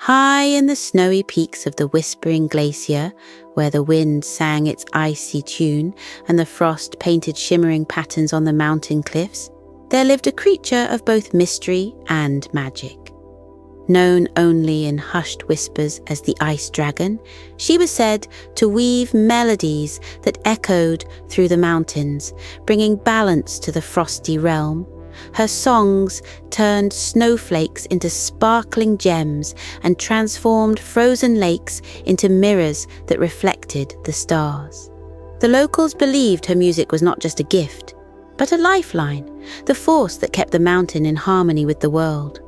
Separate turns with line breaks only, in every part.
High in the snowy peaks of the whispering glacier, where the wind sang its icy tune and the frost painted shimmering patterns on the mountain cliffs, there lived a creature of both mystery and magic. Known only in hushed whispers as the Ice Dragon, she was said to weave melodies that echoed through the mountains, bringing balance to the frosty realm. Her songs turned snowflakes into sparkling gems and transformed frozen lakes into mirrors that reflected the stars. The locals believed her music was not just a gift, but a lifeline, the force that kept the mountain in harmony with the world.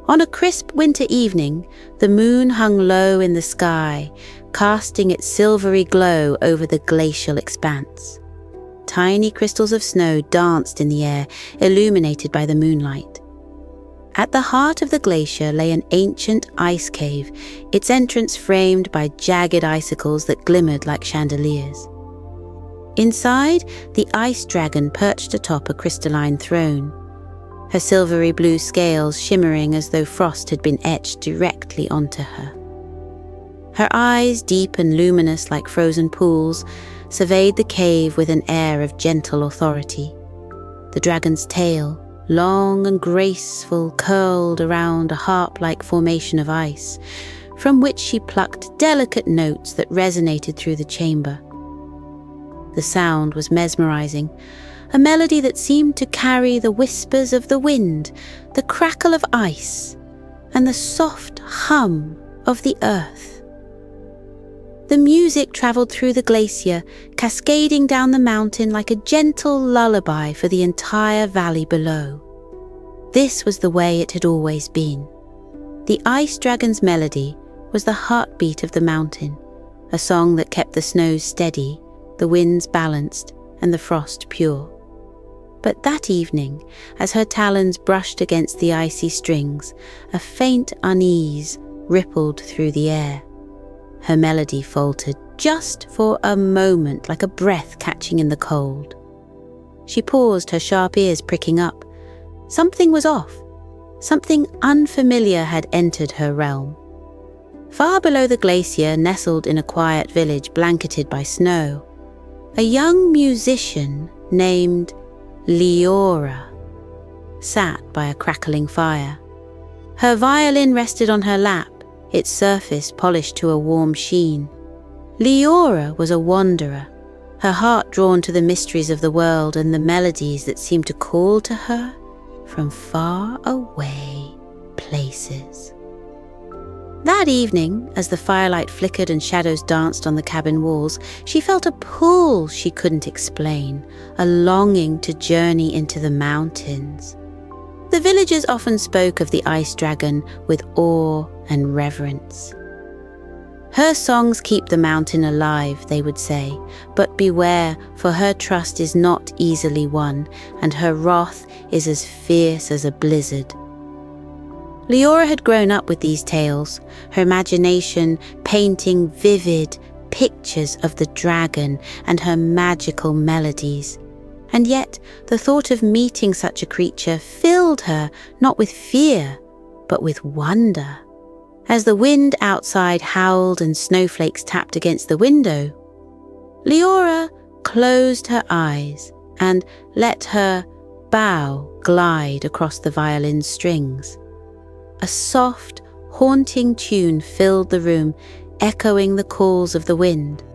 On a crisp winter evening, the moon hung low in the sky, casting its silvery glow over the glacial expanse. Tiny crystals of snow danced in the air, illuminated by the moonlight. At the heart of the glacier lay an ancient ice cave, its entrance framed by jagged icicles that glimmered like chandeliers. Inside, the Ice Dragon perched atop a crystalline throne, her silvery blue scales shimmering as though frost had been etched directly onto her. Her eyes, deep and luminous like frozen pools, surveyed the cave with an air of gentle authority. The dragon's tail, long and graceful, curled around a harp-like formation of ice, from which she plucked delicate notes that resonated through the chamber. The sound was mesmerizing, a melody that seemed to carry the whispers of the wind, the crackle of ice, and the soft hum of the earth. The music travelled through the glacier, cascading down the mountain like a gentle lullaby for the entire valley below. This was the way it had always been. The Ice Dragon's melody was the heartbeat of the mountain, a song that kept the snows steady, the winds balanced, and the frost pure. But that evening, as her talons brushed against the icy strings, a faint unease rippled through the air. Her melody faltered just for a moment, like a breath catching in the cold. She paused, her sharp ears pricking up. Something was off. Something unfamiliar had entered her realm. Far below the glacier, nestled in a quiet village blanketed by snow, a young musician named Leora sat by a crackling fire. Her violin rested on her lap, its surface polished to a warm sheen. Leora was a wanderer, her heart drawn to the mysteries of the world and the melodies that seemed to call to her from far away places. That evening, as the firelight flickered and shadows danced on the cabin walls, she felt a pull she couldn't explain, a longing to journey into the mountains. The villagers often spoke of the Ice Dragon with awe and reverence. Her songs keep the mountain alive, they would say, but beware, for her trust is not easily won, and her wrath is as fierce as a blizzard. Leora had grown up with these tales, her imagination painting vivid pictures of the dragon and her magical melodies. And yet the thought of meeting such a creature filled her not with fear, but with wonder. As the wind outside howled and snowflakes tapped against the window, Leora closed her eyes and let her bow glide across the violin's strings. A soft, haunting tune filled the room, echoing the calls of the wind.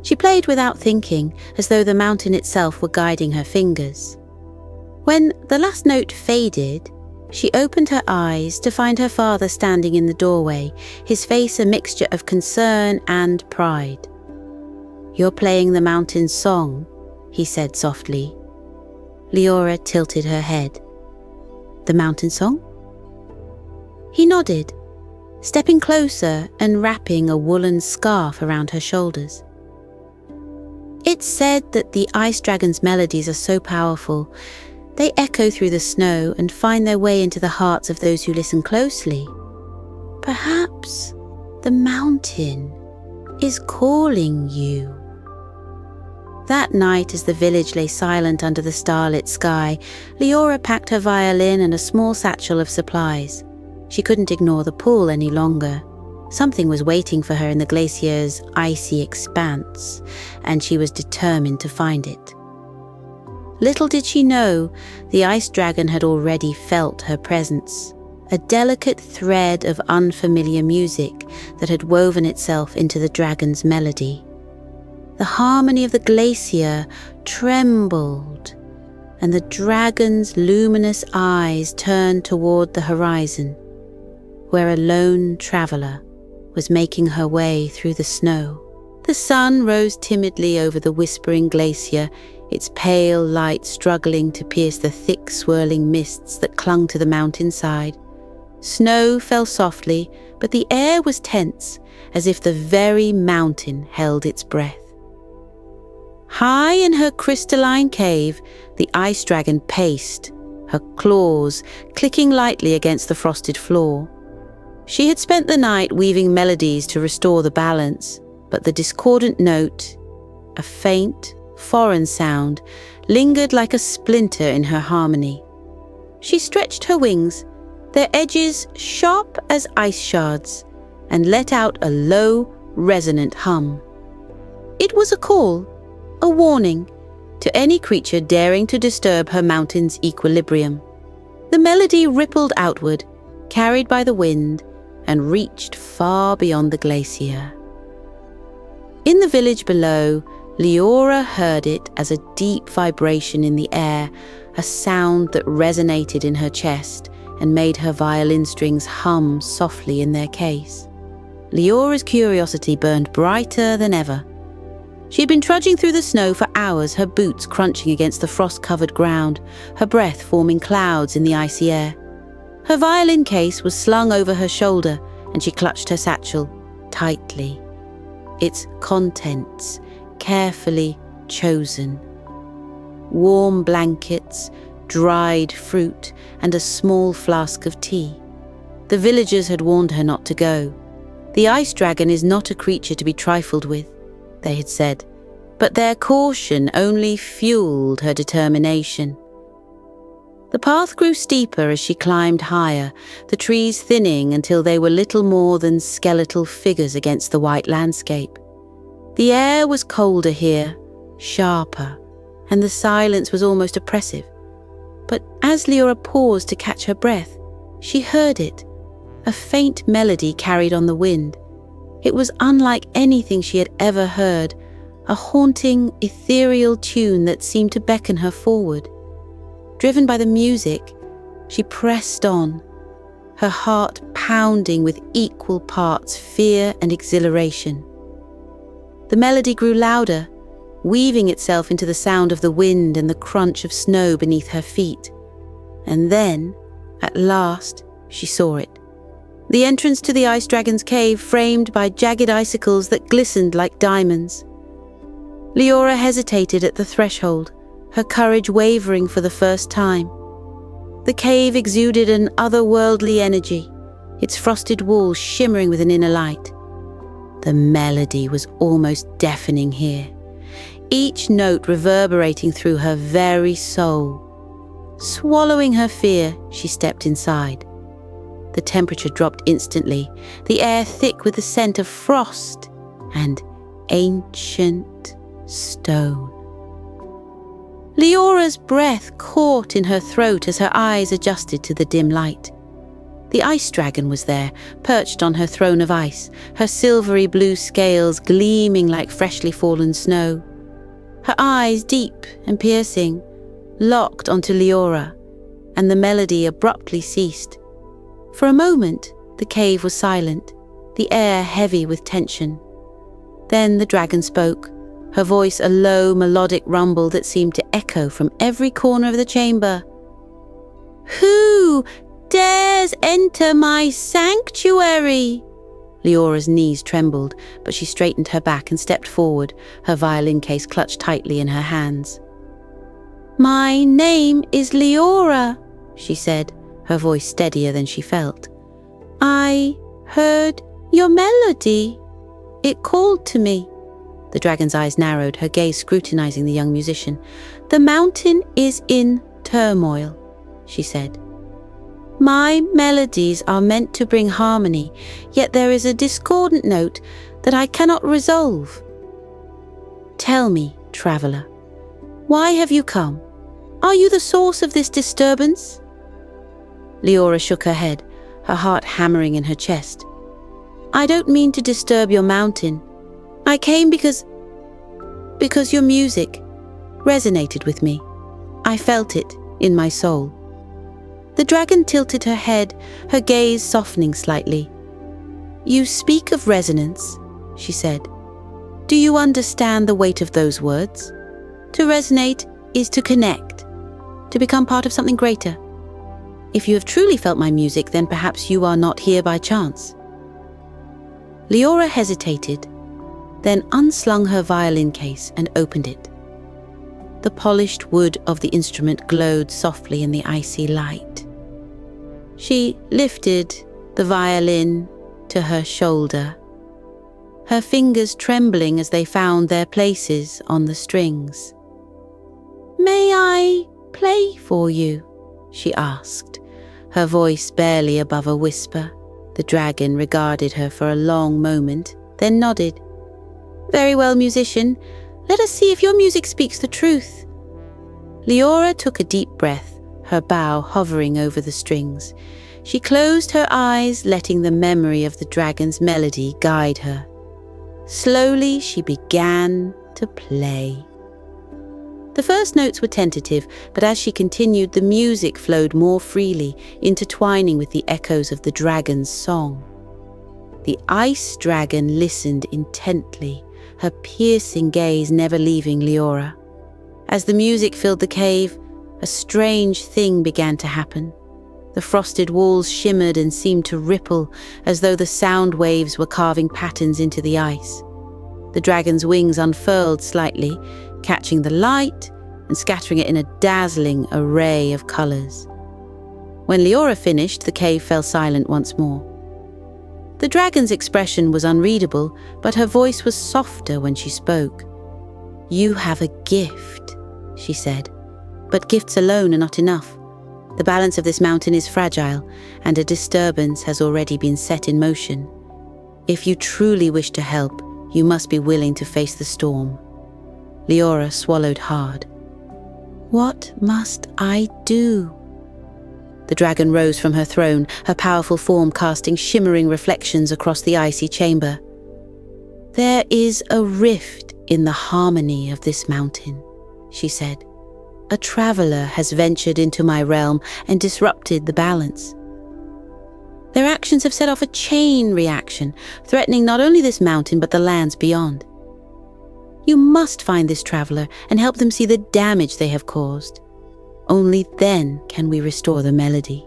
She played without thinking, as though the mountain itself were guiding her fingers. When the last note faded, she opened her eyes to find her father standing in the doorway, his face a mixture of concern and pride. "You're playing the mountain's song," he said softly. Leora tilted her head. "The mountain song?" He nodded, stepping closer and wrapping a woolen scarf around her shoulders. "It's said that the Ice Dragon's melodies are so powerful, they echo through the snow and find their way into the hearts of those who listen closely. Perhaps the mountain is calling you." That night, as the village lay silent under the starlit sky, Leora packed her violin and a small satchel of supplies. She couldn't ignore the pull any longer. Something was waiting for her in the glacier's icy expanse, and she was determined to find it. Little did she know, the ice dragon had already felt her presence, a delicate thread of unfamiliar music that had woven itself into the dragon's melody. The harmony of the glacier trembled, and the dragon's luminous eyes turned toward the horizon, where a lone traveler was making her way through the snow. The sun rose timidly over the whispering glacier, its pale light struggling to pierce the thick swirling mists that clung to the mountainside. Snow fell softly, but the air was tense, as if the very mountain held its breath. High in her crystalline cave, the ice dragon paced, her claws clicking lightly against the frosted floor. She had spent the night weaving melodies to restore the balance, but the discordant note, a faint, foreign sound, lingered like a splinter in her harmony. She stretched her wings, their edges sharp as ice shards, and let out a low, resonant hum. It was a call, a warning, to any creature daring to disturb her mountain's equilibrium. The melody rippled outward, carried by the wind, and reached far beyond the glacier. In the village below, Leora heard it as a deep vibration in the air, a sound that resonated in her chest and made her violin strings hum softly in their case. Leora's curiosity burned brighter than ever. She had been trudging through the snow for hours, her boots crunching against the frost-covered ground, her breath forming clouds in the icy air. Her violin case was slung over her shoulder, and she clutched her satchel tightly, its contents carefully chosen. Warm blankets, dried fruit, and a small flask of tea. The villagers had warned her not to go. The ice dragon is not a creature to be trifled with, they had said, but their caution only fueled her determination. The path grew steeper as she climbed higher, the trees thinning until they were little more than skeletal figures against the white landscape. The air was colder here, sharper, and the silence was almost oppressive. But as Leora paused to catch her breath, she heard it, a faint melody carried on the wind. It was unlike anything she had ever heard, a haunting, ethereal tune that seemed to beckon her forward. Driven by the music, she pressed on, her heart pounding with equal parts fear and exhilaration. The melody grew louder, weaving itself into the sound of the wind and the crunch of snow beneath her feet. And then, at last, she saw it. The entrance to the ice dragon's cave, framed by jagged icicles that glistened like diamonds. Leora hesitated at the threshold, her courage wavering for the first time. The cave exuded an otherworldly energy, its frosted walls shimmering with an inner light. The melody was almost deafening here, each note reverberating through her very soul. Swallowing her fear, she stepped inside. The temperature dropped instantly, the air thick with the scent of frost and ancient stone. Leora's breath caught in her throat as her eyes adjusted to the dim light. The ice dragon was there, perched on her throne of ice, her silvery blue scales gleaming like freshly fallen snow. Her eyes, deep and piercing, locked onto Leora, and the melody abruptly ceased. For a moment, the cave was silent, the air heavy with tension. Then the dragon spoke, her voice a low, melodic rumble that seemed to echo from every corner of the chamber. "Who dares enter my sanctuary?" Leora's knees trembled, but she straightened her back and stepped forward, her violin case clutched tightly in her hands. "My name is Leora," she said, her voice steadier than she felt. "I heard your melody. It called to me." The dragon's eyes narrowed, her gaze scrutinizing the young musician. "The mountain is in turmoil," she said. My melodies are meant to bring harmony, yet there is a discordant note that I cannot resolve. Tell me, traveler, why have you come? Are you the source of this disturbance?" Leora shook her head, her heart hammering in her chest. "I don't mean to disturb your mountain. I came because your music resonated with me. I felt it in my soul." The dragon tilted her head, her gaze softening slightly. "You speak of resonance," she said. "Do you understand the weight of those words? To resonate is to connect, to become part of something greater. If you have truly felt my music, then perhaps you are not here by chance." Leora hesitated, then unslung her violin case and opened it. The polished wood of the instrument glowed softly in the icy light. She lifted the violin to her shoulder, her fingers trembling as they found their places on the strings. "May I play for you?" she asked, her voice barely above a whisper. The dragon regarded her for a long moment, then nodded. "Very well, musician. Let us see if your music speaks the truth." Leora took a deep breath, her bow hovering over the strings. She closed her eyes, letting the memory of the dragon's melody guide her. Slowly, she began to play. The first notes were tentative, but as she continued, the music flowed more freely, intertwining with the echoes of the dragon's song. The ice dragon listened intently, her piercing gaze never leaving Leora. As the music filled the cave, a strange thing began to happen. The frosted walls shimmered and seemed to ripple, as though the sound waves were carving patterns into the ice. The dragon's wings unfurled slightly, catching the light and scattering it in a dazzling array of colors. When Leora finished, the cave fell silent once more. The dragon's expression was unreadable, but her voice was softer when she spoke. "You have a gift," she said, "but gifts alone are not enough. The balance of this mountain is fragile, and a disturbance has already been set in motion. If you truly wish to help, you must be willing to face the storm." Leora swallowed hard. "What must I do?" The dragon rose from her throne, her powerful form casting shimmering reflections across the icy chamber. "There is a rift in the harmony of this mountain," she said. "A traveler has ventured into my realm and disrupted the balance. Their actions have set off a chain reaction, threatening not only this mountain but the lands beyond. You must find this traveler and help them see the damage they have caused. Only then can we restore the melody."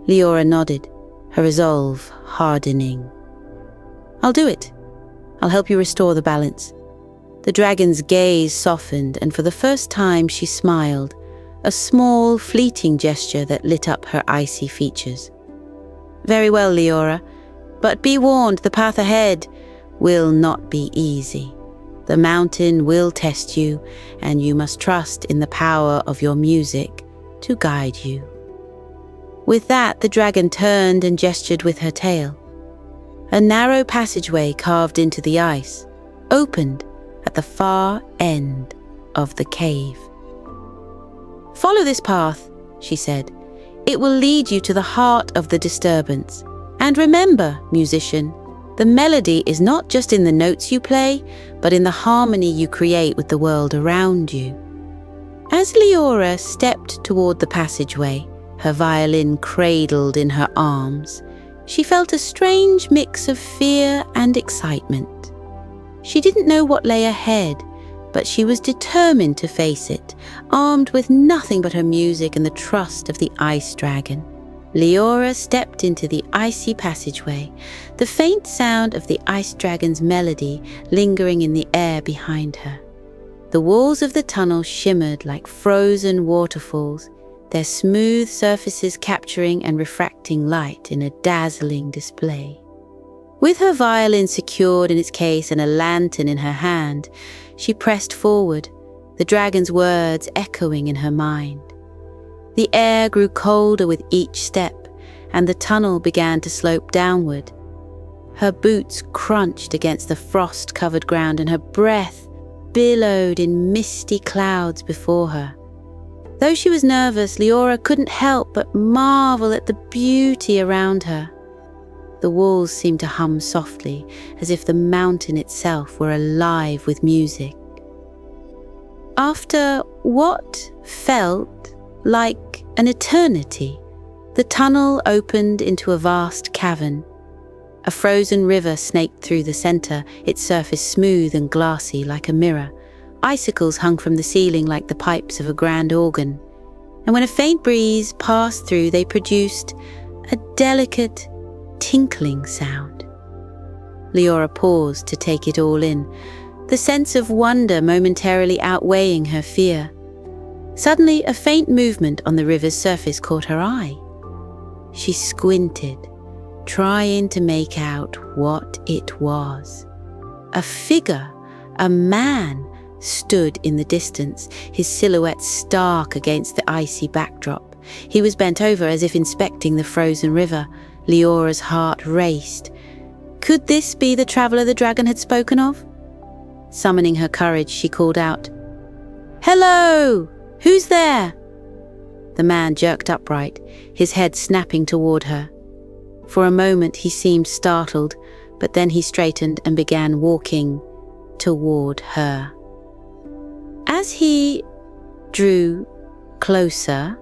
Leora nodded, her resolve hardening. "I'll do it. I'll help you restore the balance." The dragon's gaze softened, and for the first time she smiled, a small, fleeting gesture that lit up her icy features. "Very well, Leora, but be warned, the path ahead will not be easy. The mountain will test you, and you must trust in the power of your music to guide you." With that, the dragon turned and gestured with her tail. A narrow passageway carved into the ice opened at the far end of the cave. "Follow this path," she said. "It will lead you to the heart of the disturbance. And remember, musician, the melody is not just in the notes you play, but in the harmony you create with the world around you." As Leora stepped toward the passageway, her violin cradled in her arms, she felt a strange mix of fear and excitement. She didn't know what lay ahead, but she was determined to face it, armed with nothing but her music and the trust of the ice dragon. Leora stepped into the icy passageway, the faint sound of the ice dragon's melody lingering in the air behind her. The walls of the tunnel shimmered like frozen waterfalls, their smooth surfaces capturing and refracting light in a dazzling display. With her violin secured in its case and a lantern in her hand, she pressed forward, the dragon's words echoing in her mind. The air grew colder with each step, and the tunnel began to slope downward. Her boots crunched against the frost-covered ground, and her breath billowed in misty clouds before her. Though she was nervous, Leora couldn't help but marvel at the beauty around her. The walls seemed to hum softly, as if the mountain itself were alive with music. After what felt like an eternity, the tunnel opened into a vast cavern. A frozen river snaked through the center, its surface smooth and glassy like a mirror. Icicles hung from the ceiling like the pipes of a grand organ. And when a faint breeze passed through, they produced a delicate, tinkling sound. Leora paused to take it all in, the sense of wonder momentarily outweighing her fear. Suddenly, a faint movement on the river's surface caught her eye. She squinted, trying to make out what it was. A figure, a man, stood in the distance, his silhouette stark against the icy backdrop. He was bent over as if inspecting the frozen river. Leora's heart raced. Could this be the traveller the dragon had spoken of? Summoning her courage, she called out, "Hello! Who's there?" The man jerked upright, his head snapping toward her. For a moment he seemed startled, but then he straightened and began walking toward her. As he drew closer,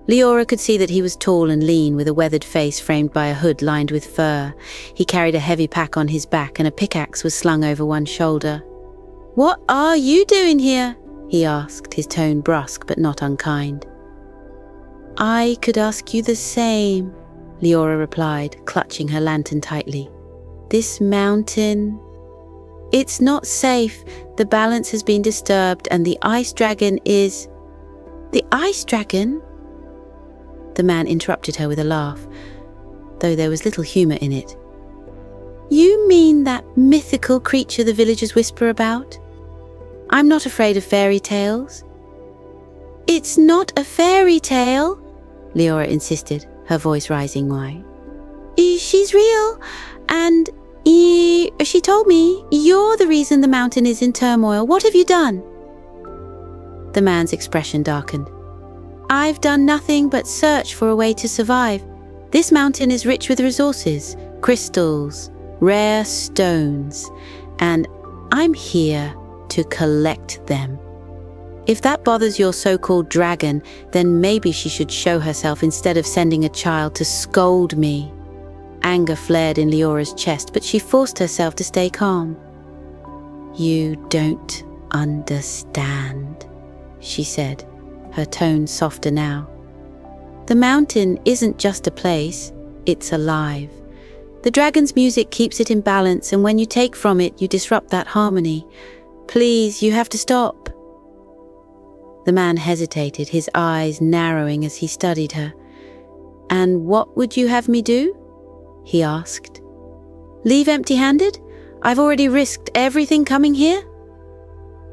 Leora could see that he was tall and lean, with a weathered face framed by a hood lined with fur. He carried a heavy pack on his back, and a pickaxe was slung over one shoulder. "What are you doing here?" he asked, his tone brusque but not unkind. "I could ask you the same," Leora replied, clutching her lantern tightly. "This mountain... It's not safe. The balance has been disturbed, and the ice dragon is..." "The ice dragon?" The man interrupted her with a laugh, though there was little humour in it. "You mean that mythical creature the villagers whisper about? I'm not afraid of fairy tales." "It's not a fairy tale," Leora insisted, her voice rising. "Why? She's real, and she told me you're the reason the mountain is in turmoil. What have you done?" The man's expression darkened. "I've done nothing but search for a way to survive. This mountain is rich with resources, crystals, rare stones, and I'm here to collect them. If that bothers your so-called dragon, then maybe she should show herself instead of sending a child to scold me." Anger flared in Leora's chest, but she forced herself to stay calm. "You don't understand," she said, her tone softer now. "The mountain isn't just a place, it's alive. The dragon's music keeps it in balance, and when you take from it, you disrupt that harmony. Please, you have to stop." The man hesitated, his eyes narrowing as he studied her. "And what would you have me do?" he asked. "Leave empty-handed? I've already risked everything coming here?"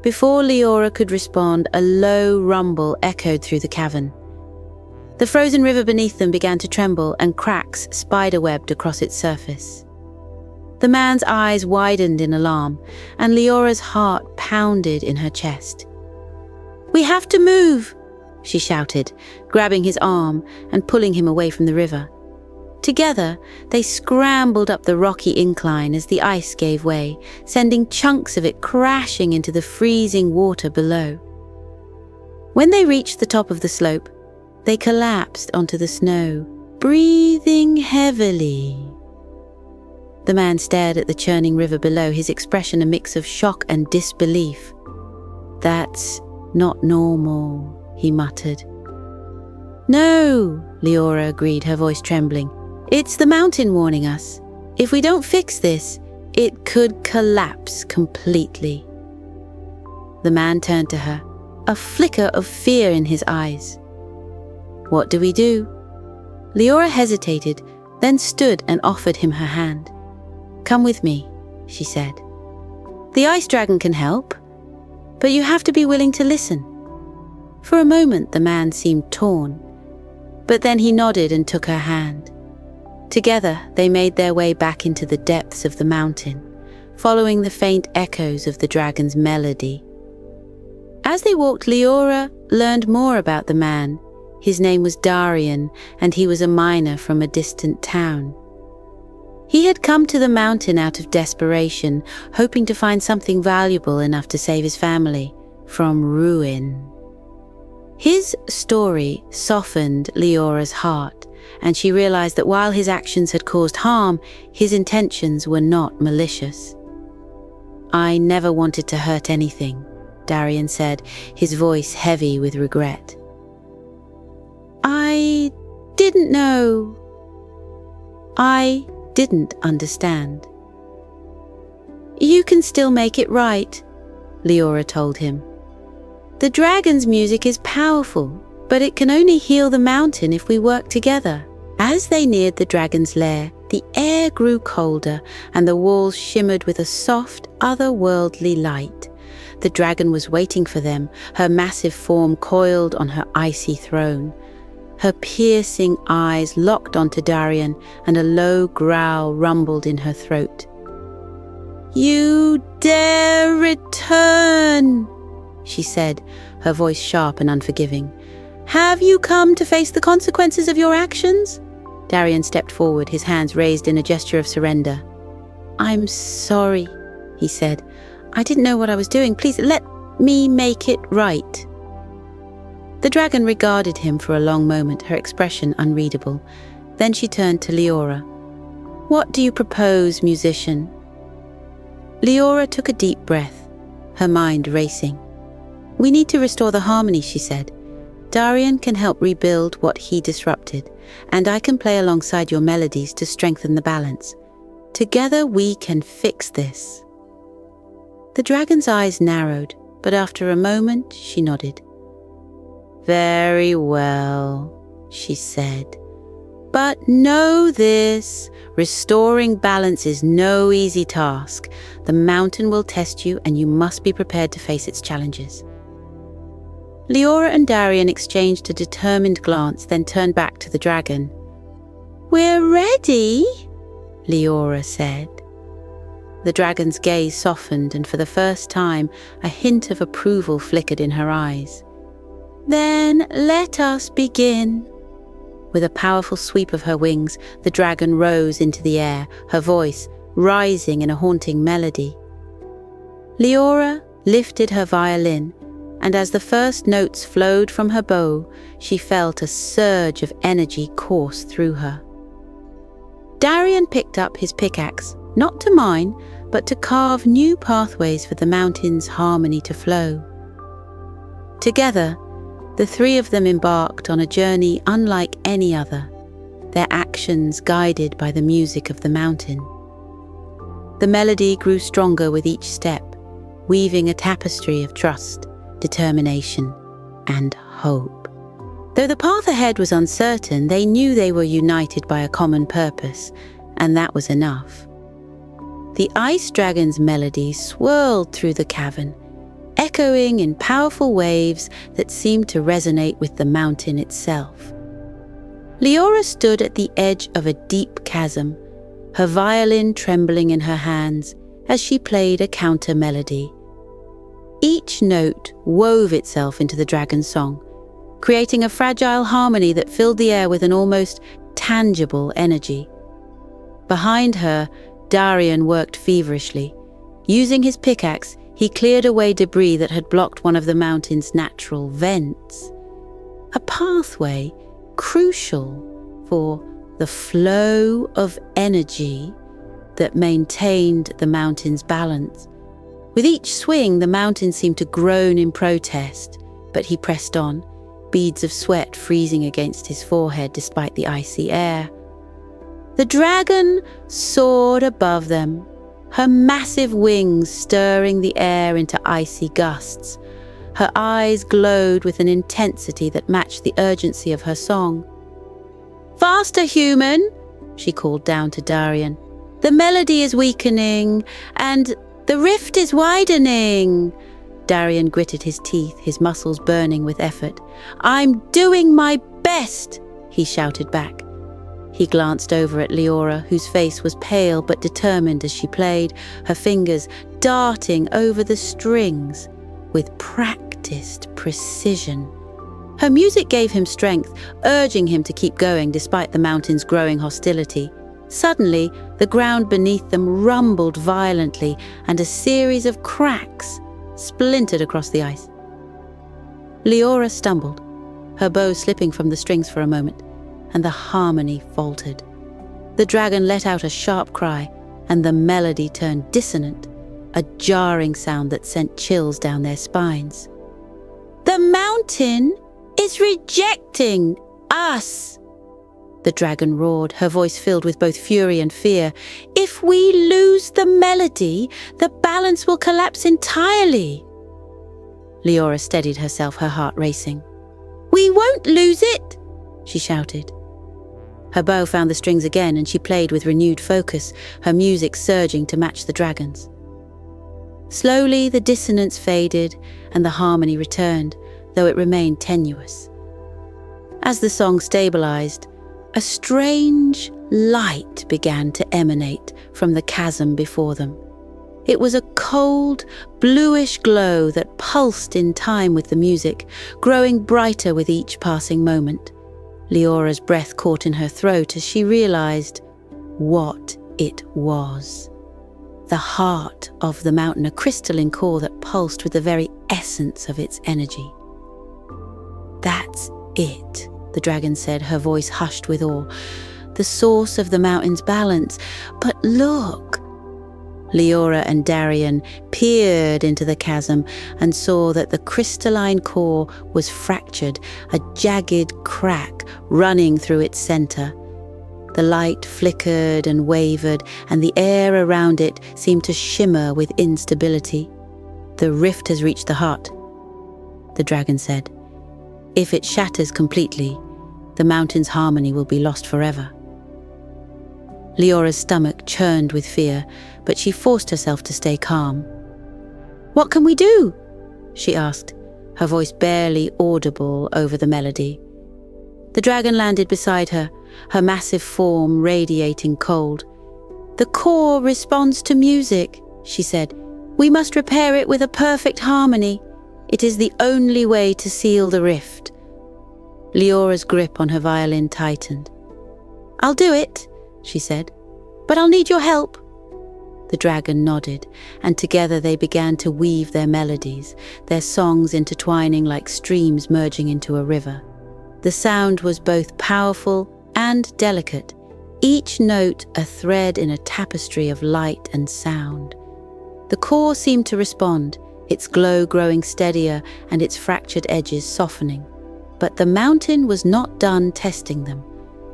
Before Leora could respond, a low rumble echoed through the cavern. The frozen river beneath them began to tremble, and cracks spiderwebbed across its surface. The man's eyes widened in alarm, and Leora's heart pounded in her chest. "We have to move," she shouted, grabbing his arm and pulling him away from the river. Together, they scrambled up the rocky incline as the ice gave way, sending chunks of it crashing into the freezing water below. When they reached the top of the slope, they collapsed onto the snow, breathing heavily. The man stared at the churning river below, his expression a mix of shock and disbelief. "That's not normal," he muttered. "No," Leora agreed, her voice trembling. "It's the mountain warning us. If we don't fix this, it could collapse completely." The man turned to her, a flicker of fear in his eyes. "What do we do?" Leora hesitated, then stood and offered him her hand. "Come with me," she said. "The ice dragon can help, but you have to be willing to listen." For a moment the man seemed torn, but then he nodded and took her hand. Together they made their way back into the depths of the mountain, following the faint echoes of the dragon's melody. As they walked, Leora learned more about the man. His name was Darian, and he was a miner from a distant town. He had come to the mountain out of desperation, hoping to find something valuable enough to save his family from ruin. His story softened Leora's heart, and she realized that while his actions had caused harm, his intentions were not malicious. "I never wanted to hurt anything," Darian said, his voice heavy with regret. "I didn't know. I didn't understand." "You can still make it right," Leora told him. "The dragon's music is powerful, but it can only heal the mountain if we work together." As they neared the dragon's lair, the air grew colder and the walls shimmered with a soft, otherworldly light. The dragon was waiting for them, her massive form coiled on her icy throne. Her piercing eyes locked onto Darian, and a low growl rumbled in her throat. "You dare return," she said, her voice sharp and unforgiving. "Have you come to face the consequences of your actions?" Darian stepped forward, his hands raised in a gesture of surrender. "I'm sorry," he said. "I didn't know what I was doing. Please let me make it right." The dragon regarded him for a long moment, her expression unreadable. Then she turned to Leora. "What do you propose, musician?" Leora took a deep breath, her mind racing. "We need to restore the harmony," she said. "Darian can help rebuild what he disrupted, and I can play alongside your melodies to strengthen the balance. Together we can fix this." The dragon's eyes narrowed, but after a moment she nodded. "Very well," she said. "But know this, restoring balance is no easy task. The mountain will test you, and you must be prepared to face its challenges." Leora and Darian exchanged a determined glance, then turned back to the dragon. "We're ready," Leora said. The dragon's gaze softened, and for the first time, a hint of approval flickered in her eyes. "Then let us begin." With a powerful sweep of her wings, the dragon rose into the air, her voice rising in a haunting melody. Leora lifted her violin, and as the first notes flowed from her bow, she felt a surge of energy course through her. Darian picked up his pickaxe, not to mine, but to carve new pathways for the mountain's harmony to flow. Together, the three of them embarked on a journey unlike any other, their actions guided by the music of the mountain. The melody grew stronger with each step, weaving a tapestry of trust, determination, and hope. Though the path ahead was uncertain, they knew they were united by a common purpose, and that was enough. The ice dragon's melody swirled through the cavern, echoing in powerful waves that seemed to resonate with the mountain itself. Leora stood at the edge of a deep chasm, her violin trembling in her hands as she played a counter melody. Each note wove itself into the dragon's song, creating a fragile harmony that filled the air with an almost tangible energy. Behind her, Darian worked feverishly. Using his pickaxe, he cleared away debris that had blocked one of the mountain's natural vents. A pathway crucial for the flow of energy that maintained the mountain's balance. With each swing, the mountain seemed to groan in protest, but he pressed on, beads of sweat freezing against his forehead despite the icy air. The dragon soared above them, her massive wings stirring the air into icy gusts. Her eyes glowed with an intensity that matched the urgency of her song. "Faster, human!" she called down to Darian. "The melody is weakening, and the rift is widening." Darian gritted his teeth, his muscles burning with effort. "I'm doing my best," he shouted back. He glanced over at Leora, whose face was pale but determined as she played, her fingers darting over the strings with practiced precision. Her music gave him strength, urging him to keep going despite the mountain's growing hostility. Suddenly, the ground beneath them rumbled violently, and a series of cracks splintered across the ice. Leora stumbled, her bow slipping from the strings for a moment, and the harmony faltered. The dragon let out a sharp cry, and the melody turned dissonant, a jarring sound that sent chills down their spines. "The mountain is rejecting us!" the dragon roared, her voice filled with both fury and fear. "If we lose the melody, the balance will collapse entirely." Leora steadied herself, her heart racing. "We won't lose it!" she shouted. Her bow found the strings again, and she played with renewed focus, her music surging to match the dragon's. Slowly, the dissonance faded, and the harmony returned, though it remained tenuous. As the song stabilized, a strange light began to emanate from the chasm before them. It was a cold, bluish glow that pulsed in time with the music, growing brighter with each passing moment. Leora's breath caught in her throat as she realized what it was. The heart of the mountain, a crystalline core that pulsed with the very essence of its energy. "That's it," the dragon said, her voice hushed with awe. "The source of the mountain's balance. But look!" Leora and Darian peered into the chasm and saw that the crystalline core was fractured, a jagged crack running through its center. The light flickered and wavered, and the air around it seemed to shimmer with instability. "The rift has reached the heart," the dragon said. "If it shatters completely, the mountain's harmony will be lost forever." Leora's stomach churned with fear, but she forced herself to stay calm. "What can we do?" she asked, her voice barely audible over the melody. The dragon landed beside her, her massive form radiating cold. "The core responds to music," she said. "We must repair it with a perfect harmony. It is the only way to seal the rift." Leora's grip on her violin tightened. "I'll do it," she said, "but I'll need your help." The dragon nodded, and together they began to weave their melodies, their songs intertwining like streams merging into a river. The sound was both powerful and delicate, each note a thread in a tapestry of light and sound. The core seemed to respond, its glow growing steadier and its fractured edges softening. But the mountain was not done testing them.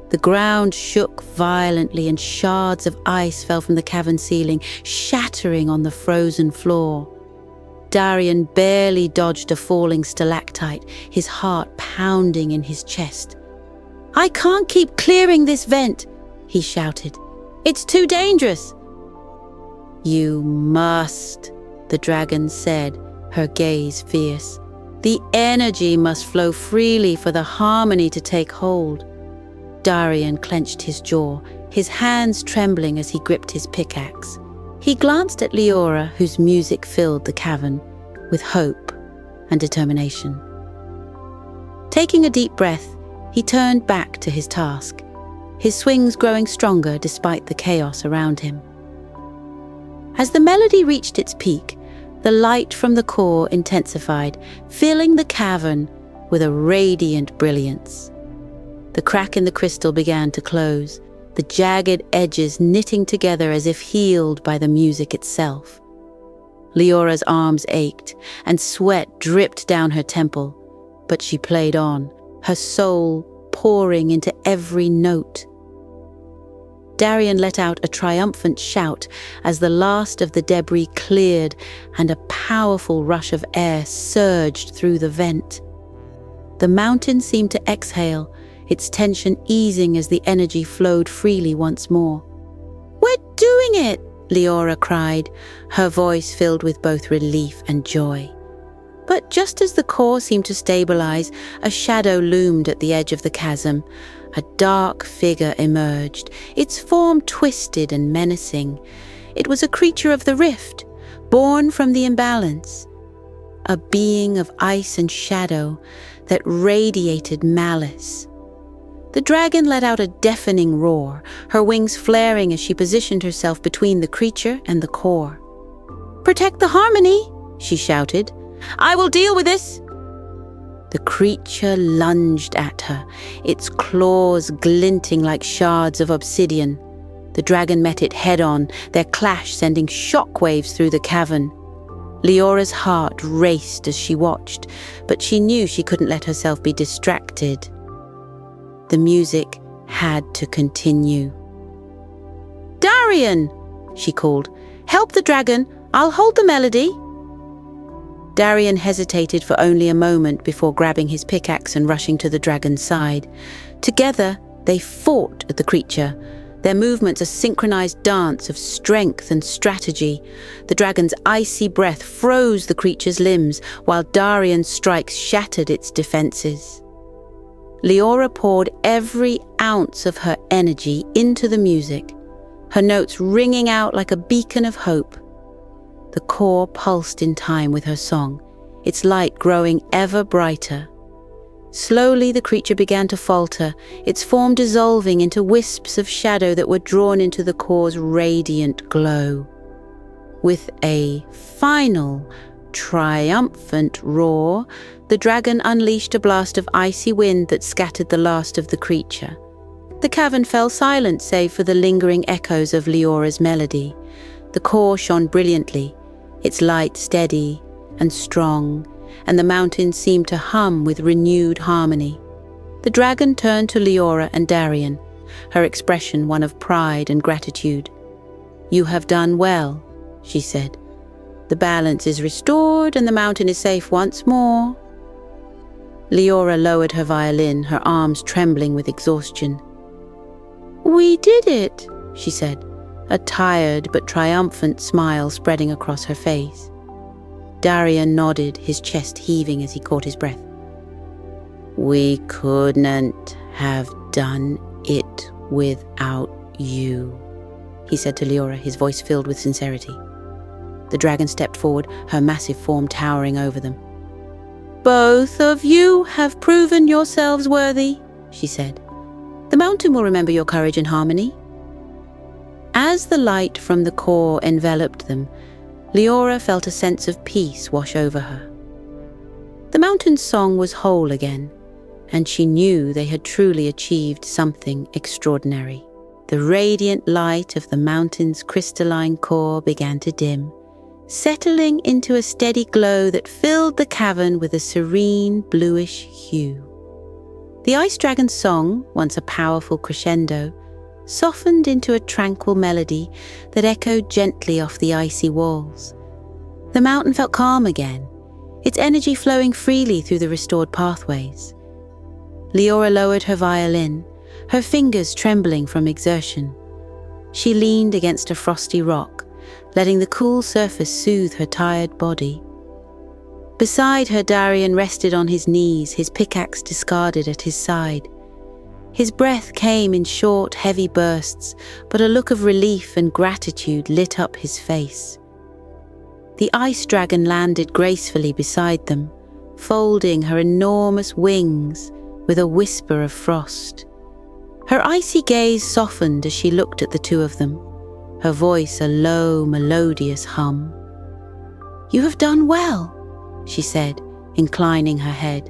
The ground shook violently, and shards of ice fell from the cavern ceiling, shattering on the frozen floor. Darian barely dodged a falling stalactite, his heart pounding in his chest. "I can't keep clearing this vent," he shouted. "It's too dangerous." "You must," the dragon said, her gaze fierce. "The energy must flow freely for the harmony to take hold." Darian clenched his jaw, his hands trembling as he gripped his pickaxe. He glanced at Leora, whose music filled the cavern, with hope and determination. Taking a deep breath, he turned back to his task, his swings growing stronger despite the chaos around him. As the melody reached its peak, the light from the core intensified, filling the cavern with a radiant brilliance. The crack in the crystal began to close, the jagged edges knitting together as if healed by the music itself. Leora's arms ached, and sweat dripped down her temple, but she played on, her soul pouring into every note. Darian let out a triumphant shout as the last of the debris cleared and a powerful rush of air surged through the vent. The mountain seemed to exhale, its tension easing as the energy flowed freely once more. "We're doing it!" Leora cried, her voice filled with both relief and joy. just as the core seemed to stabilize, a shadow loomed at the edge of the chasm. A dark figure emerged, its form twisted and menacing. It was a creature of the rift, born from the imbalance. A being of ice and shadow that radiated malice. The dragon let out a deafening roar, her wings flaring as she positioned herself between the creature and the core. "Protect the harmony!" she shouted. "I will deal with this!" The creature lunged at her, its claws glinting like shards of obsidian. The dragon met it head-on, their clash sending shockwaves through the cavern. Leora's heart raced as she watched, but she knew she couldn't let herself be distracted. The music had to continue. "Darian!" she called. "Help the dragon! I'll hold the melody!" Darian hesitated for only a moment before grabbing his pickaxe and rushing to the dragon's side. Together, they fought at the creature, their movements a synchronized dance of strength and strategy. The dragon's icy breath froze the creature's limbs, while Darian's strikes shattered its defenses. Leora poured every ounce of her energy into the music, her notes ringing out like a beacon of hope. The core pulsed in time with her song, its light growing ever brighter. Slowly the creature began to falter, its form dissolving into wisps of shadow that were drawn into the core's radiant glow. With a final, triumphant roar, the dragon unleashed a blast of icy wind that scattered the last of the creature. The cavern fell silent save for the lingering echoes of Leora's melody. The core shone brilliantly, its light steady and strong, and the mountains seemed to hum with renewed harmony. The dragon turned to Leora and Darian, her expression one of pride and gratitude. "You have done well," she said. "The balance is restored and the mountain is safe once more." Leora lowered her violin, her arms trembling with exhaustion. "We did it," she said, a tired but triumphant smile spreading across her face. Darian nodded, his chest heaving as he caught his breath. "We couldn't have done it without you," he said to Leora, his voice filled with sincerity. The dragon stepped forward, her massive form towering over them. "Both of you have proven yourselves worthy," she said. "The mountain will remember your courage and harmony." As the light from the core enveloped them, Leora felt a sense of peace wash over her. The mountain's song was whole again, and she knew they had truly achieved something extraordinary. The radiant light of the mountain's crystalline core began to dim, settling into a steady glow that filled the cavern with a serene bluish hue. The ice dragon's song, once a powerful crescendo, softened into a tranquil melody that echoed gently off the icy walls. The mountain felt calm again, its energy flowing freely through the restored pathways. Leora lowered her violin, her fingers trembling from exertion. She leaned against a frosty rock, letting the cool surface soothe her tired body. Beside her, Darian rested on his knees, his pickaxe discarded at his side. His breath came in short, heavy bursts, but a look of relief and gratitude lit up his face. The ice dragon landed gracefully beside them, folding her enormous wings with a whisper of frost. Her icy gaze softened as she looked at the two of them, her voice a low, melodious hum. "You have done well," she said, inclining her head.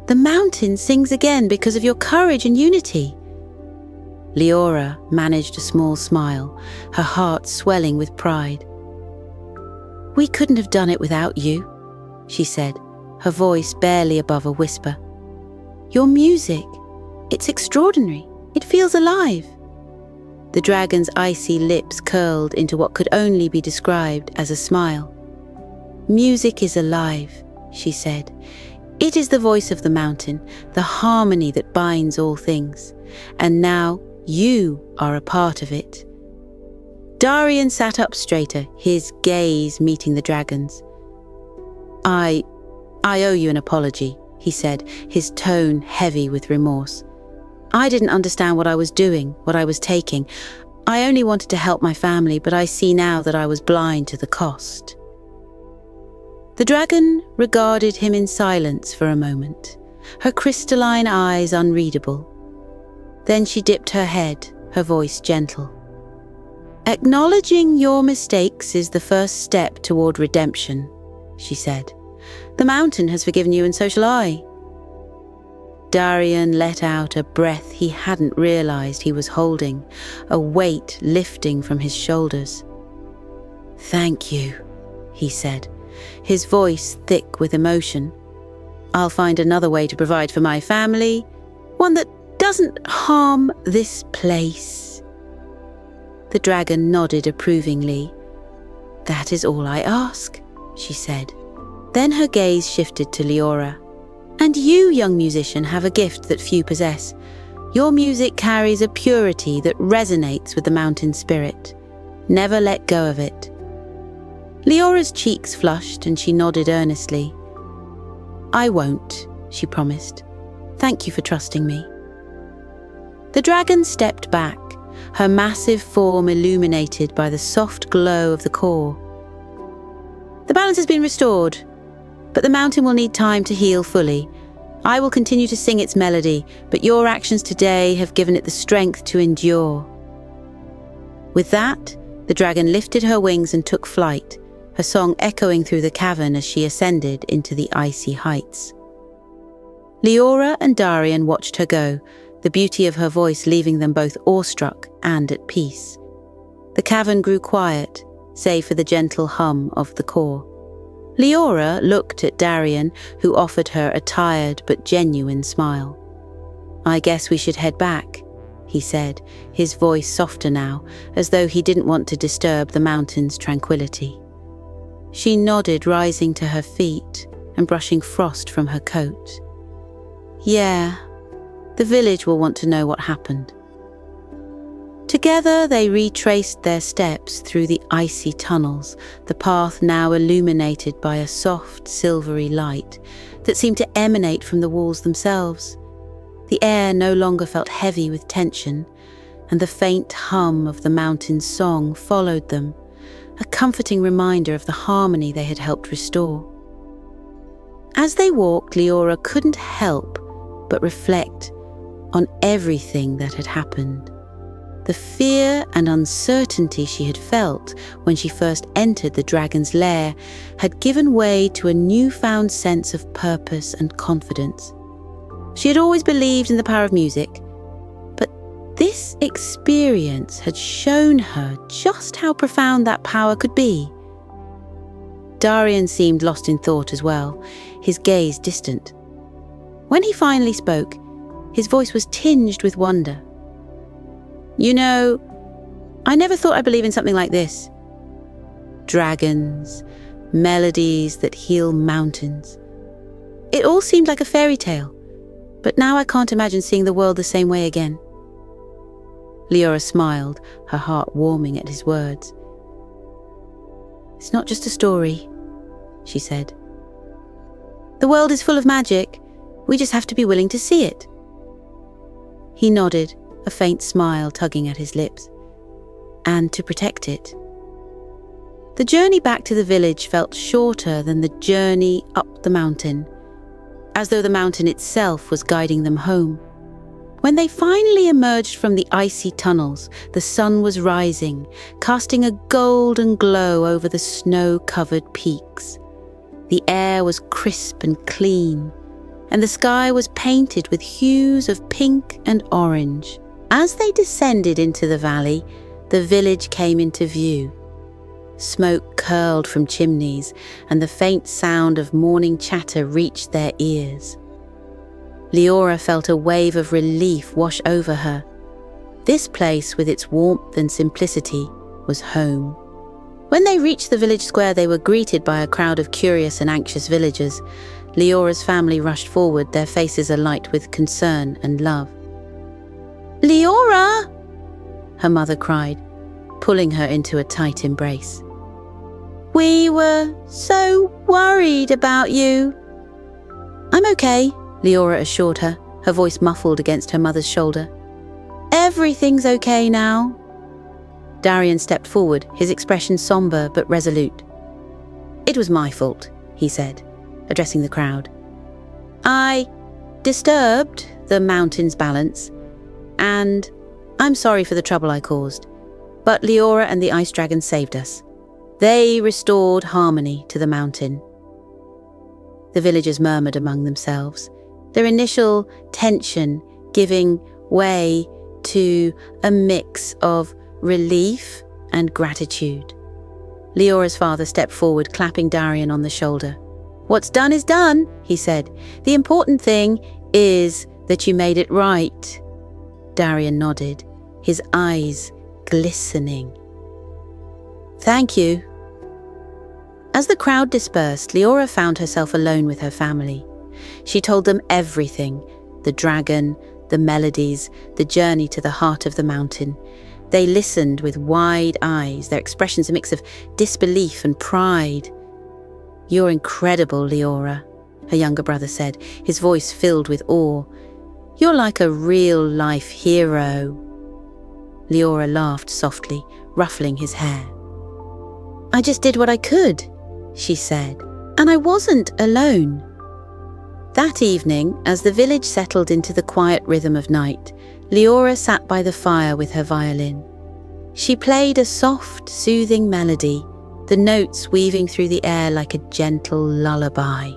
"The mountain sings again because of your courage and unity." Leora managed a small smile, her heart swelling with pride. "We couldn't have done it without you," she said, her voice barely above a whisper. "Your music, it's extraordinary. It feels alive." The dragon's icy lips curled into what could only be described as a smile. "Music is alive," she said. "It is the voice of the mountain, the harmony that binds all things. And now you are a part of it." Darian sat up straighter, his gaze meeting the dragon's. I "I owe you an apology," he said, his tone heavy with remorse. "I didn't understand what I was doing, what I was taking. I only wanted to help my family, but I see now that I was blind to the cost." The dragon regarded him in silence for a moment, her crystalline eyes unreadable. Then she dipped her head, her voice gentle. "Acknowledging your mistakes is the first step toward redemption," she said. "The mountain has forgiven you, and so shall I." Darian let out a breath he hadn't realized he was holding, a weight lifting from his shoulders. "Thank you," he said, his voice thick with emotion. "I'll find another way to provide for my family, one that doesn't harm this place." The dragon nodded approvingly. "That is all I ask," she said. Then her gaze shifted to Leora. "And you, young musician, have a gift that few possess. Your music carries a purity that resonates with the mountain spirit. Never let go of it." Leora's cheeks flushed and she nodded earnestly. "I won't," she promised. "Thank you for trusting me." The dragon stepped back, her massive form illuminated by the soft glow of the core. "The balance has been restored, but the mountain will need time to heal fully. I will continue to sing its melody, but your actions today have given it the strength to endure." With that, the dragon lifted her wings and took flight, her song echoing through the cavern as she ascended into the icy heights. Leora and Darian watched her go, the beauty of her voice leaving them both awestruck and at peace. The cavern grew quiet, save for the gentle hum of the core. Leora looked at Darian, who offered her a tired but genuine smile. "I guess we should head back," he said, his voice softer now, as though he didn't want to disturb the mountain's tranquility. She nodded, rising to her feet and brushing frost from her coat. "Yeah, the village will want to know what happened." Together they retraced their steps through the icy tunnels, the path now illuminated by a soft, silvery light that seemed to emanate from the walls themselves. The air no longer felt heavy with tension, and the faint hum of the mountain's song followed them, a comforting reminder of the harmony they had helped restore. As they walked, Leora couldn't help but reflect on everything that had happened. The fear and uncertainty she had felt when she first entered the dragon's lair had given way to a newfound sense of purpose and confidence. She had always believed in the power of music, but this experience had shown her just how profound that power could be. Darian seemed lost in thought as well, his gaze distant. When he finally spoke, his voice was tinged with wonder. "You know, I never thought I'd believe in something like this. Dragons, melodies that heal mountains. It all seemed like a fairy tale, but now I can't imagine seeing the world the same way again." Leora smiled, her heart warming at his words. "It's not just a story," she said. "The world is full of magic. We just have to be willing to see it." He nodded, a faint smile tugging at his lips. "And to protect it." The journey back to the village felt shorter than the journey up the mountain, as though the mountain itself was guiding them home. When they finally emerged from the icy tunnels, the sun was rising, casting a golden glow over the snow-covered peaks. The air was crisp and clean, and the sky was painted with hues of pink and orange. As they descended into the valley, the village came into view. Smoke curled from chimneys, and the faint sound of morning chatter reached their ears. Leora felt a wave of relief wash over her. This place, with its warmth and simplicity, was home. When they reached the village square, they were greeted by a crowd of curious and anxious villagers. Leora's family rushed forward, their faces alight with concern and love. "Leora!" her mother cried, pulling her into a tight embrace. "We were so worried about you." "I'm okay," Leora assured her, her voice muffled against her mother's shoulder. "Everything's okay now." Darian stepped forward, his expression somber but resolute. "It was my fault," he said, addressing the crowd. "I disturbed the mountain's balance, and I'm sorry for the trouble I caused. But Leora and the ice dragon saved us. They restored harmony to the mountain." The villagers murmured among themselves, their initial tension giving way to a mix of relief and gratitude. Leora's father stepped forward, clapping Darian on the shoulder. "What's done is done," he said. "The important thing is that you made it right." Darian nodded, his eyes glistening. "Thank you." As the crowd dispersed, Leora found herself alone with her family. She told them everything: the dragon, the melodies, the journey to the heart of the mountain. They listened with wide eyes, their expressions a mix of disbelief and pride. "You're incredible, Leora," her younger brother said, his voice filled with awe. "You're like a real-life hero." Leora laughed softly, ruffling his hair. "I just did what I could," she said, "and I wasn't alone." That evening, as the village settled into the quiet rhythm of night, Leora sat by the fire with her violin. She played a soft, soothing melody, the notes weaving through the air like a gentle lullaby.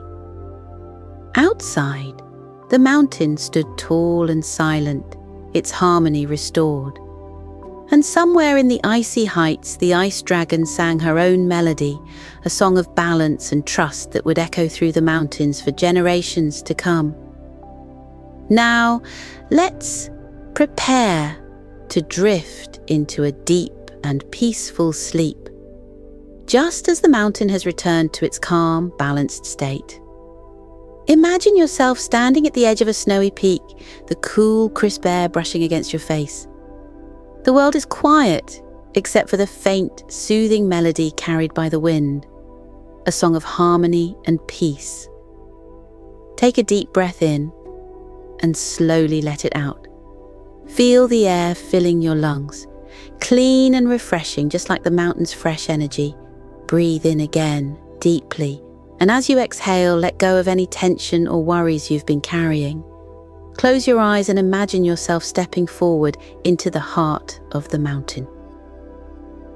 Outside, the mountain stood tall and silent, its harmony restored. And somewhere in the icy heights, the ice dragon sang her own melody, a song of balance and trust that would echo through the mountains for generations to come. Now, let's prepare to drift into a deep and peaceful sleep, just as the mountain has returned to its calm, balanced state. Imagine yourself standing at the edge of a snowy peak, the cool, crisp air brushing against your face. The world is quiet, except for the faint, soothing melody carried by the wind, a song of harmony and peace. Take a deep breath in and slowly let it out. Feel the air filling your lungs, clean and refreshing, just like the mountain's fresh energy. Breathe in again, deeply, and as you exhale, let go of any tension or worries you've been carrying. Close your eyes and imagine yourself stepping forward into the heart of the mountain.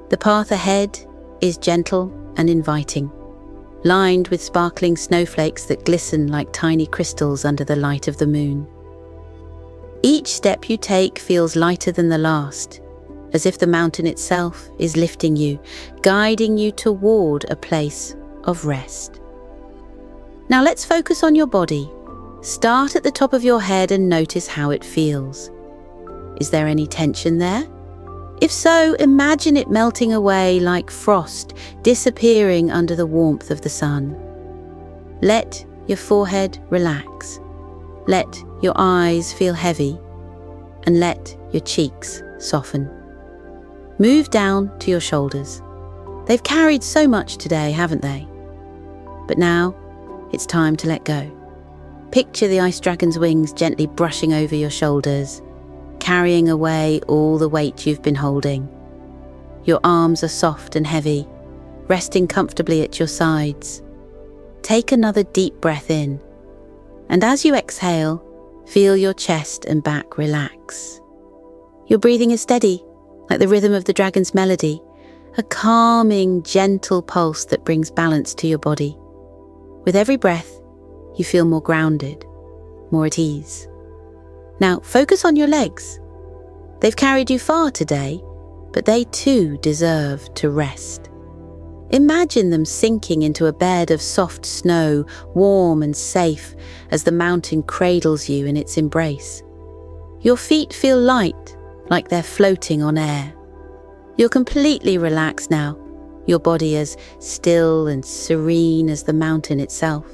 The path ahead is gentle and inviting, lined with sparkling snowflakes that glisten like tiny crystals under the light of the moon. Each step you take feels lighter than the last, as if the mountain itself is lifting you, guiding you toward a place of rest. Now let's focus on your body. Start at the top of your head and notice how it feels. Is there any tension there? If so, imagine it melting away like frost, disappearing under the warmth of the sun. Let your forehead relax. Let your eyes feel heavy, and let your cheeks soften. Move down to your shoulders. They've carried so much today, haven't they? But now, it's time to let go. Picture the ice dragon's wings gently brushing over your shoulders, carrying away all the weight you've been holding. Your arms are soft and heavy, resting comfortably at your sides. Take another deep breath in, and as you exhale, feel your chest and back relax. Your breathing is steady, like the rhythm of the dragon's melody, a calming, gentle pulse that brings balance to your body. With every breath, you feel more grounded, more at ease. Now, focus on your legs. They've carried you far today, but they too deserve to rest. Imagine them sinking into a bed of soft snow, warm and safe, as the mountain cradles you in its embrace. Your feet feel light, like they're floating on air. You're completely relaxed now, your body as still and serene as the mountain itself.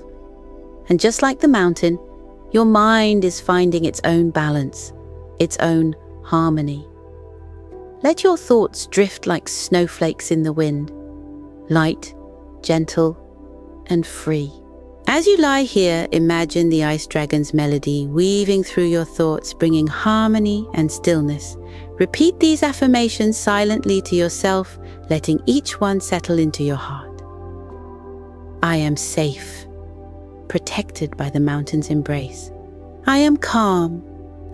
And just like the mountain, your mind is finding its own balance, its own harmony. Let your thoughts drift like snowflakes in the wind, light, gentle, and free. As you lie here, imagine the ice dragon's melody weaving through your thoughts, bringing harmony and stillness. Repeat these affirmations silently to yourself, letting each one settle into your heart. I am safe, protected by the mountain's embrace. I am calm,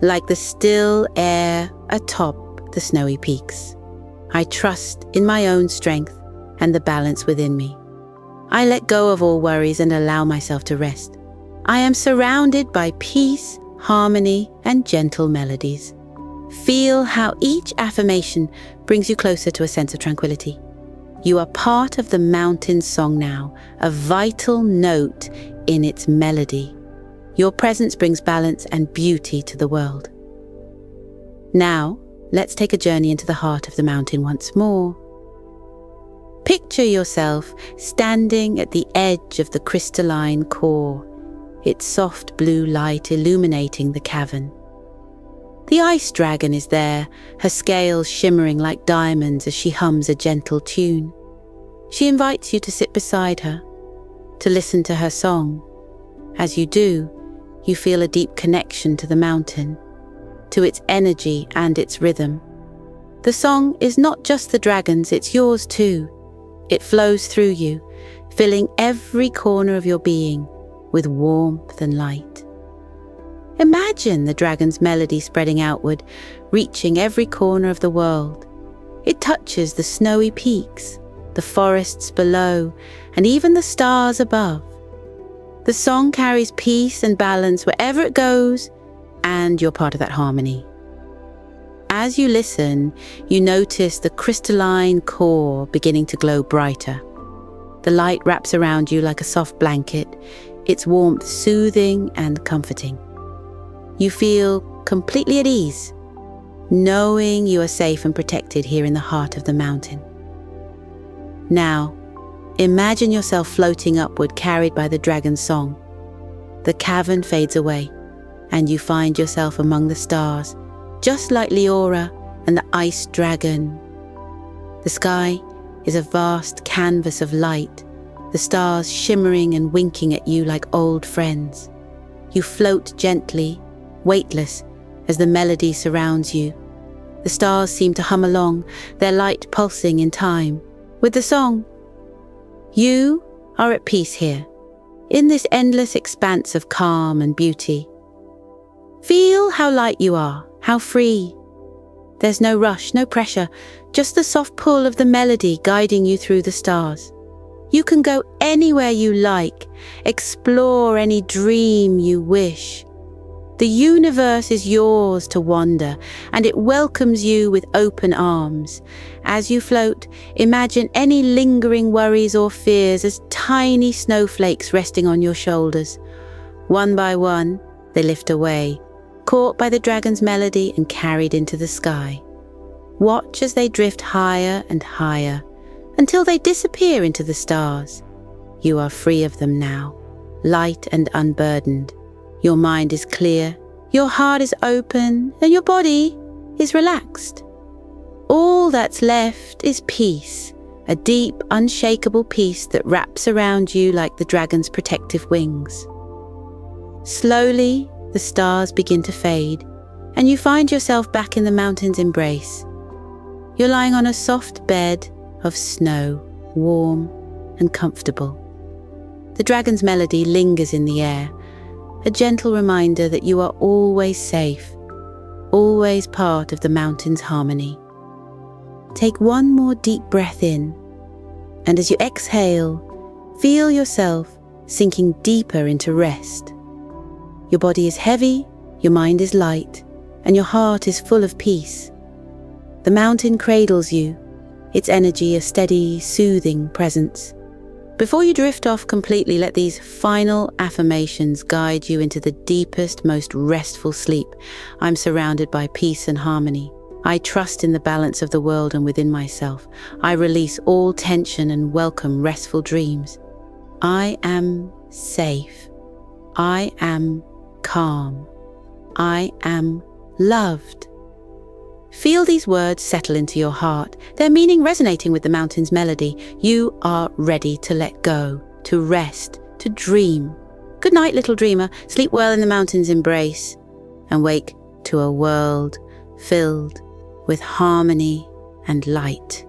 like the still air atop the snowy peaks. I trust in my own strength and the balance within me. I let go of all worries and allow myself to rest. I am surrounded by peace, harmony, and gentle melodies. Feel how each affirmation brings you closer to a sense of tranquility. You are part of the mountain's song now, a vital note in its melody. Your presence brings balance and beauty to the world. Now, let's take a journey into the heart of the mountain once more. Picture yourself standing at the edge of the crystalline core, its soft blue light illuminating the cavern. The ice dragon is there, her scales shimmering like diamonds as she hums a gentle tune. She invites you to sit beside her, to listen to her song. As you do, you feel a deep connection to the mountain, to its energy and its rhythm. The song is not just the dragon's, it's yours too. It flows through you, filling every corner of your being with warmth and light. Imagine the dragon's melody spreading outward, reaching every corner of the world. It touches the snowy peaks, the forests below, and even the stars above. The song carries peace and balance wherever it goes, and you're part of that harmony. As you listen, you notice the crystalline core beginning to glow brighter. The light wraps around you like a soft blanket, its warmth soothing and comforting. You feel completely at ease, knowing you are safe and protected here in the heart of the mountain. Now, imagine yourself floating upward, carried by the dragon's song. The cavern fades away, and you find yourself among the stars, just like Leora and the ice dragon. The sky is a vast canvas of light, the stars shimmering and winking at you like old friends. You float gently, weightless, as the melody surrounds you. The stars seem to hum along, their light pulsing in time with the song. You are at peace here, in this endless expanse of calm and beauty. Feel how light you are, how free. There's no rush, no pressure, just the soft pull of the melody guiding you through the stars. You can go anywhere you like, explore any dream you wish. The universe is yours to wander, and it welcomes you with open arms. As you float, imagine any lingering worries or fears as tiny snowflakes resting on your shoulders. One by one, they lift away, caught by the dragon's melody and carried into the sky. Watch as they drift higher and higher, until they disappear into the stars. You are free of them now, light and unburdened. Your mind is clear, your heart is open, and your body is relaxed. All that's left is peace, a deep, unshakable peace that wraps around you like the dragon's protective wings. Slowly, the stars begin to fade, and you find yourself back in the mountain's embrace. You're lying on a soft bed of snow, warm and comfortable. The dragon's melody lingers in the air, a gentle reminder that you are always safe, always part of the mountain's harmony. Take one more deep breath in, and as you exhale, feel yourself sinking deeper into rest. Your body is heavy, your mind is light, and your heart is full of peace. The mountain cradles you, its energy a steady, soothing presence. Before you drift off completely, let these final affirmations guide you into the deepest, most restful sleep. I'm surrounded by peace and harmony. I trust in the balance of the world and within myself. I release all tension and welcome restful dreams. I am safe. I am calm. I am loved. Feel these words settle into your heart, their meaning resonating with the mountain's melody. You are ready to let go, to rest, to dream. Good night, little dreamer. Sleep well in the mountain's embrace, and wake to a world filled with harmony and light.